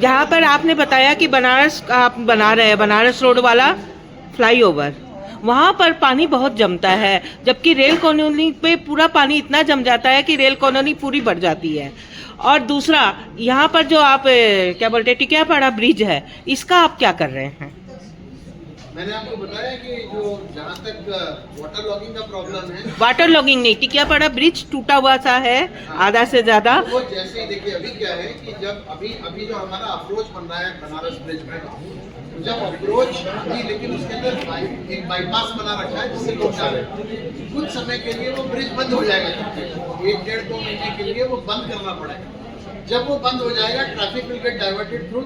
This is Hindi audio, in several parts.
जहाँ पर आपने बताया कि बनारस आप बना रहे हैं, बनारस रोड वाला फ्लाईओवर, वहाँ पर पानी बहुत जमता है, जबकि रेल कॉलोनी पे पूरा पानी इतना जम जाता है कि रेल कॉलोनी पूरी भर जाती है। और दूसरा, यहाँ पर जो आप क्या बोलते हैं, टिकियापाड़ा ब्रिज है, इसका आप क्या कर रहे हैं? मैंने आपको बताया कि जो जहाँ तक वाटर लॉगिंग का प्रॉब्लम है, वाटर लॉगिंग नहीं, टिकियापाड़ा ब्रिज टूटा हुआ सा है, आधा से ज्यादा। तो वो जैसे ही देखिए अभी क्या है कि जब अभी अभी जो हमारा अप्रोच बन रहा है बनारस ब्रिज में, तो जब अप्रोच भी, लेकिन उसके अंदर एक बाईपास बना रखा है जिससे लोग जा रहे हैं। कुछ समय के लिए वो ब्रिज बंद हो जाएगा, 1-1.5-2 महीने के लिए वो बंद करना पड़ेगा। जब वो बंद हो जाएगा, traffic will get diverted through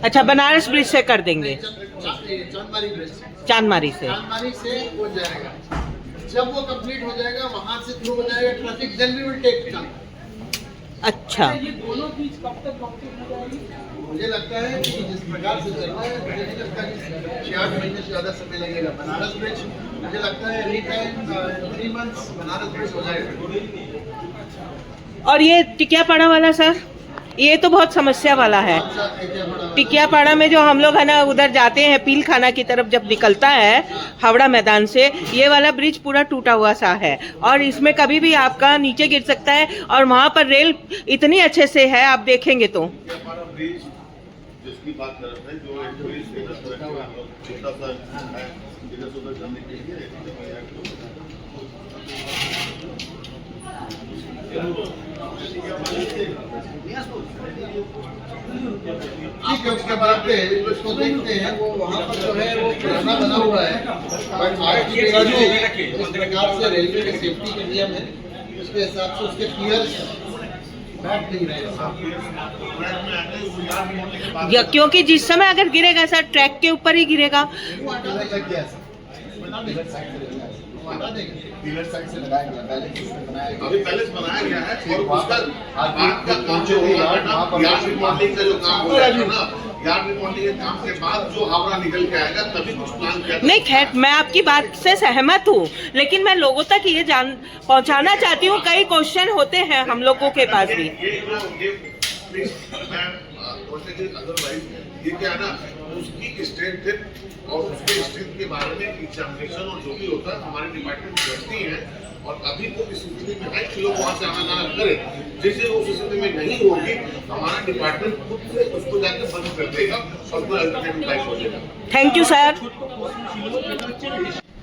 अच्छा, बनारस ब्रिज से कर देंगे, चांदमारी ब्रिज से, चांदमारी से। चांदमारी से हो जाएगा। जब वो कंप्लीट हो जाएगा, वहां से थ्रू हो जाएगा traffic, then we will take time. अच्छा, ये दोनों चीज कब तक कंप्लीट हो जाएगी? मुझे लगता है कि जिस प्रकार से चल रहा है, मुझे नहीं लगता कि 6-8 महीने से ज्यादा समय लगेगा। बनारस ब्रिज मुझे लगता है any time 3 months Banaras bridge हो जाएगा। और ये टिकियापाड़ा वाला सर, ये तो बहुत समस्या वाला है। टिकियापाड़ा में जो हम लोग है ना, उधर जाते हैं पील खाना की तरफ, जब निकलता है हावड़ा मैदान से, ये वाला ब्रिज पूरा टूटा हुआ सा है और इसमें कभी भी आपका नीचे गिर सकता है। और वहाँ पर रेल इतनी अच्छे से है, आप देखेंगे तो। जिसकी बात कर रहे हैं, जो एक छोटा सा है, इधर से उधर जाने के लिए ठीक है, उसके बाद उसको देखते हैं। वो वहाँ पर जो है वो पुराना बना हुआ है, बट आज की डेट में जिस प्रकार से रेलवे के सेफ्टी के नियम है, उसके हिसाब से उसके पियर्स बैठ नहीं रहे। क्योंकि जिस समय अगर गिरेगा सर, ट्रैक के ऊपर ही गिरेगा। अभी पैलेस बनाया गया है और उसका बाद का काम जो होगा, यार्ड रिमॉडलिंग का जो काम हो जाएगा ना, यार्ड रिमॉडलिंग के काम के बाद जो हावड़ा निकल के आएगा, तभी कुछ प्लान किया। नहीं, खैर, मैं आपकी बात से सहमत हूँ, लेकिन मैं लोगों तक ये जान पहुँचाना चाहती हूँ। कई क्वेश्चन होते हैं हम लोगों के पास भी। ये क्या है ना, उसकी स्ट्रेंथ है और उसके स्ट्रेंथ के बारे में एग्जामिनेशन और जो भी होता है हमारे डिपार्टमेंट करती है। और अभी तो इस स्थिति में है कि लोग वहाँ से आना जाना करें। जैसे उस स्थिति में नहीं होगी, हमारा डिपार्टमेंट खुद से उसको जाकर बंद कर देगा और कोई अल्टरनेटिव लाइफ हो जाएगा। Thank you sir.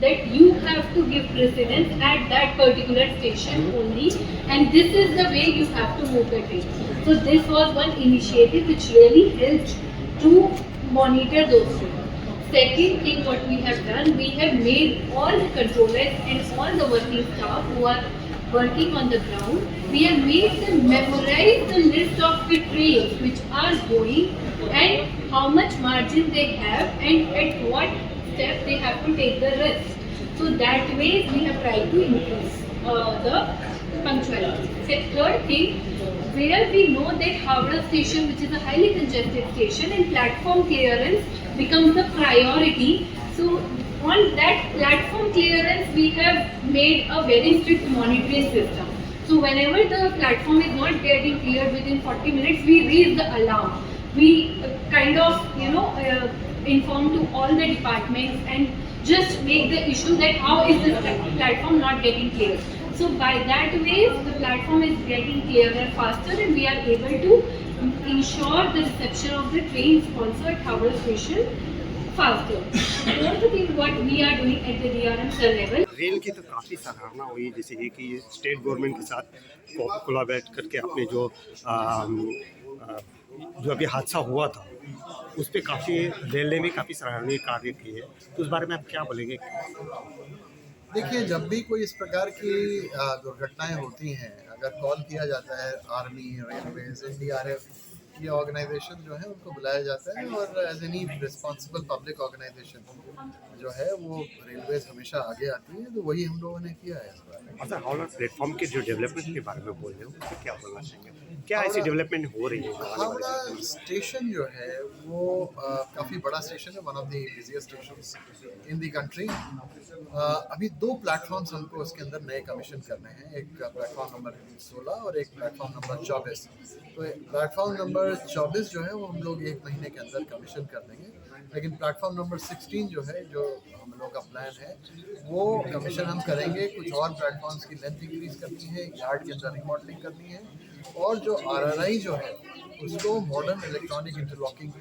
That you have to give precedence at that particular station only, and this is the way you have to move the train. So this was one initiative which really helped to monitor those trains. Second thing what we have done, we have made all the controllers and all the working staff who are working on the ground, we have made them memorize the list of the trains which are going and how much margin they have and at what step they have to take the rest. So that way we have tried to increase the punctuality. Third thing, where we know that Howrah station, which is a highly congested station, and platform clearance becomes the priority. So on that platform clearance, we have made a very strict monitoring system. So whenever the platform is not getting cleared within 40 minutes, we raise the alarm. We kind of inform to all the departments and just make the issue that how is this platform not getting cleared. So by that way, the platform is getting clearer faster and we are able to ensure the reception of the trains also at Howrah station faster. Fourth thing what we are doing at the DRM cell level. Rail की तो काफ़ी सराहना हुई, जैसे कि स्टेट गवर्नमेंट के साथ कोलैबोरेट करके अपने जो अभी हादसा हुआ था उस पर काफ़ी रेल ने भी काफ़ी सराहनीय कार्य किए। तो उस बारे में आप क्या बोलेंगे? देखिए, जब भी कोई इस प्रकार की दुर्घटनाएं होती हैं, अगर कॉल किया जाता है आर्मी, रेलवेज, NDRF, ये ऑर्गेनाइजेशन जो है उनको बुलाया जाता है और as any responsible public organization जो है वो रेलवेज हमेशा आगे आती है, तो वही हम लोगों ने किया है इस बार। अच्छा, हावड़ा प्लेटफॉर्म के जो डेवलपमेंट के बारे में बोल रहे हो, तो क्या बोलना चाहेंगे? क्या ऐसी डेवलपमेंट हो रही है जो आने वाले हावड़ा समय में? स्टेशन जो है वो काफ़ी बड़ा स्टेशन है, one of the busiest station in the country. अभी 2 प्लेटफॉर्म्स हमको उसके अंदर नए कमीशन करने हैं, एक प्लेटफॉर्म नंबर 16 और एक प्लेटफॉर्म नंबर 24। तो प्लेटफॉर्म नंबर 24 जो है वो हम लोग 1 महीने के अंदर कमीशन कर देंगे, लेकिन प्लेटफॉर्म नंबर 16 जो है, जो हम लोग का प्लान है, वो कमीशन हम करेंगे। कुछ और प्लेटफॉर्म्स की लेंथ इंक्रीज करनी है, यार्ड के अंदर रिमॉडलिंग करनी है, और जो RRI जो है उसको मॉडर्न इलेक्ट्रॉनिक इंटरलॉकिंग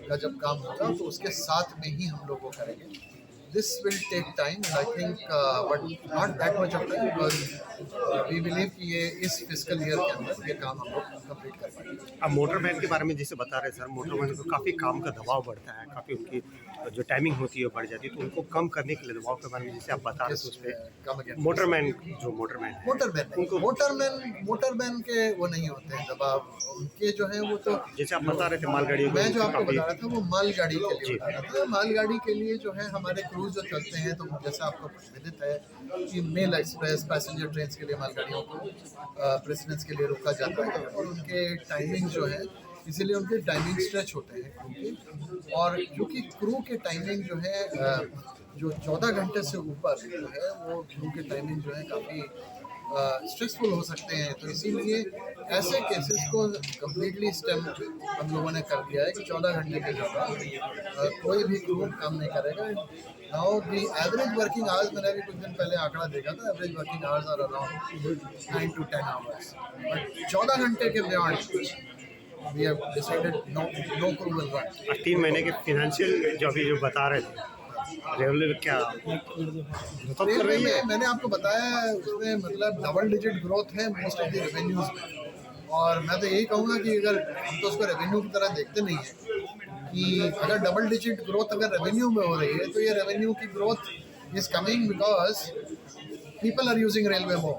का जब काम होगा तो उसके साथ में ही हम लोग वो करेंगे। This will take time, and I think, but not that much of time, because we believe कि ये इस फिस्कल ईयर के अंदर ये काम हम लोग कंप्लीट कर पाएंगे। अब मोटरमैन के बारे में जैसे बता रहे सर, मोटरमैन को काफ़ी काम का दबाव बढ़ता है, काफ़ी उनकी जो टाइमिंग होती है वो बढ़ जाती है, तो उनको कम करने के लिए दबाव के बारे में जैसे आप बता रहे थे उस पर मोटरमैन है मोटरमैन के वो नहीं होते हैं दबाव, उनके जो है वो तो जैसे आप बता रहे थे मालगाड़ी, मैं जो आपको बता रहा था वो मालगाड़ी के लिए बता रहा था। मालगाड़ी के लिए जो है हमारे क्रूज जो चलते हैं, तो जैसा आपको विदित है कि मेल एक्सप्रेस पैसेंजर ट्रेन के लिए मालगाड़ियों को प्रेसिडेंस के लिए रोका जाता है, और उनके टाइमिंग जो है, इसीलिए उनके टाइमिंग स्ट्रेच होते हैं क्रू के। और क्योंकि क्रू के टाइमिंग जो है जो 14 घंटे से ऊपर जो है, वो क्रू के टाइमिंग जो है काफ़ी स्ट्रेसफुल हो सकते हैं, तो इसीलिए ऐसे केसेस को कम्प्लीटली स्टेम हम लोगों ने कर दिया है कि 14 घंटे के ज़्यादा कोई भी क्रू काम नहीं करेगा। Now the average working hours, मैंने अभी कुछ दिन पहले आंकड़ा देखा था, average working hours are around 9 to 10 hours, but 14 घंटे के beyond we have decided no crew will run. 3 महीने के फिनेंशियल जो अभी जो बता रहे थे रेलवे क्या रेलवे में मैंने आपको बताया, उसमें मतलब डबल डिजिट ग्रोथ है मोस्ट ऑफ द रेवेन्यूज में, और मैं तो यही कहूँगा कि अगर हम तो उसको रेवेन्यू की तरह देखते नहीं हैं, कि अगर डबल डिजिट ग्रोथ अगर रेवेन्यू में हो रही है, तो ये रेवेन्यू की growth is coming because people are using railway more.